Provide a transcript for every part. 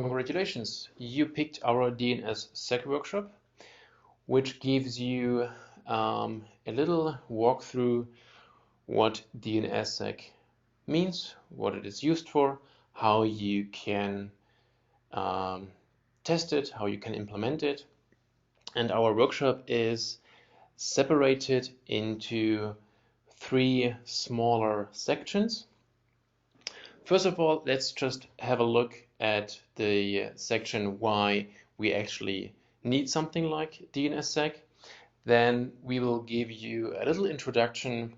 Congratulations, you picked our DNSSEC workshop, which gives you a little walkthrough what DNSSEC means, what it is used for, how you can test it, how you can implement it. And our workshop is separated into 3 smaller sections. First of all, let's just have a look at the section why we actually need something like DNSSEC. Then we will give you a little introduction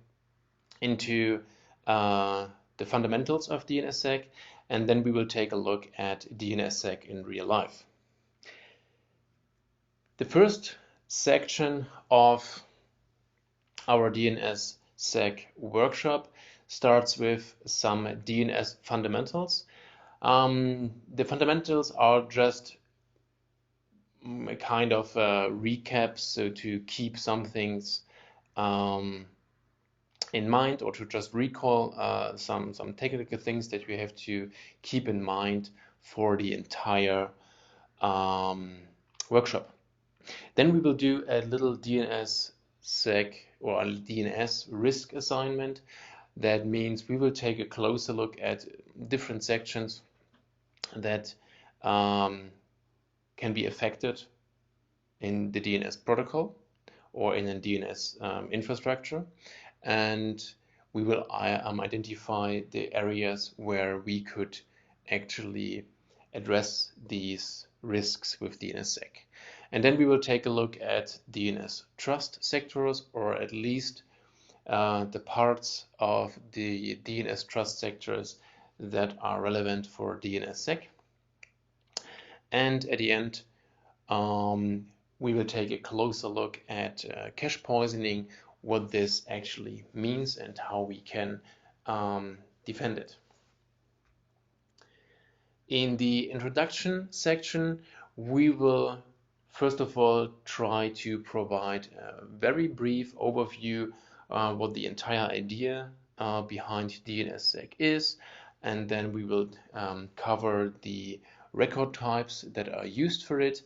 into the fundamentals of DNSSEC, and then we will take a look at DNSSEC in real life. The first section of our DNSSEC workshop starts with some DNS fundamentals. The fundamentals are just a kind of recap, so to keep some things in mind, or to just recall some technical things that we have to keep in mind for the entire workshop. Then we will do a little DNSSEC or a DNS risk assignment. That means we will take a closer look at different sections that can be affected in the DNS protocol or in a DNS infrastructure, and we will identify the areas where we could actually address these risks with DNSSEC. And then we will take a look at DNS trust sectors, or at least the parts of the DNS trust sectors that are relevant for DNSSEC. And at the end, we will take a closer look at cache poisoning, what this actually means and how we can defend it. In the introduction section, we will first of all try to provide a very brief overview what the entire idea behind DNSSEC is, and then we will cover the record types that are used for it,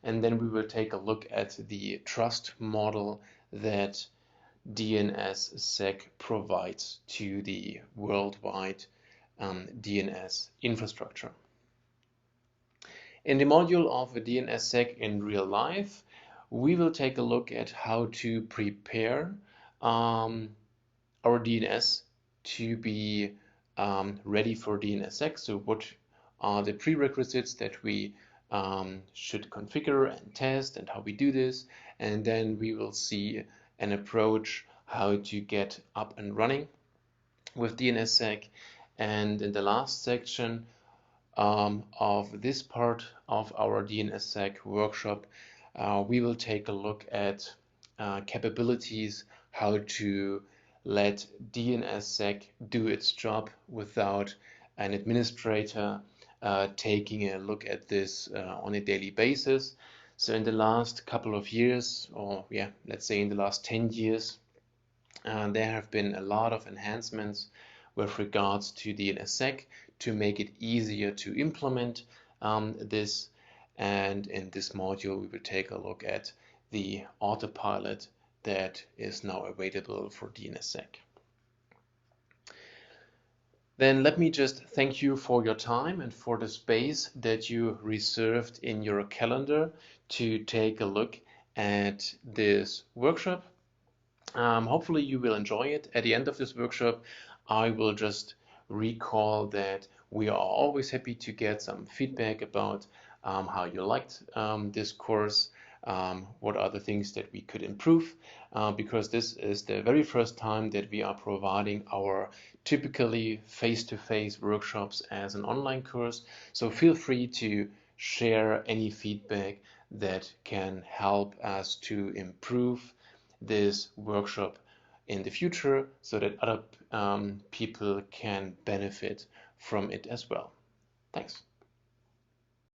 and then we will take a look at the trust model that DNSSEC provides to the worldwide DNS infrastructure. In the module of DNSSEC in real life, we will take a look at how to prepare our DNS to be ready for DNSSEC. So what are the prerequisites that we should configure and test, and how we do this. And then we will see an approach how to get up and running with DNSSEC. And in the last section of this part of our DNSSEC workshop, we will take a look at capabilities, how to let DNSSEC do its job without an administrator taking a look at this on a daily basis. So in the last couple of years, or let's say in the last 10 years, there have been a lot of enhancements with regards to DNSSEC to make it easier to implement this. And in this module, we will take a look at the autopilot that is now available for DNSSEC. Then let me just thank you for your time and for the space that you reserved in your calendar to take a look at this workshop. Hopefully you will enjoy it. At the end of this workshop, I will just recall that we are always happy to get some feedback about how you liked this course, what are the things that we could improve, because this is the very first time that we are providing our typically face-to-face workshops as an online course. So feel free to share any feedback that can help us to improve this workshop in the future, so that other people can benefit from it as well. Thanks.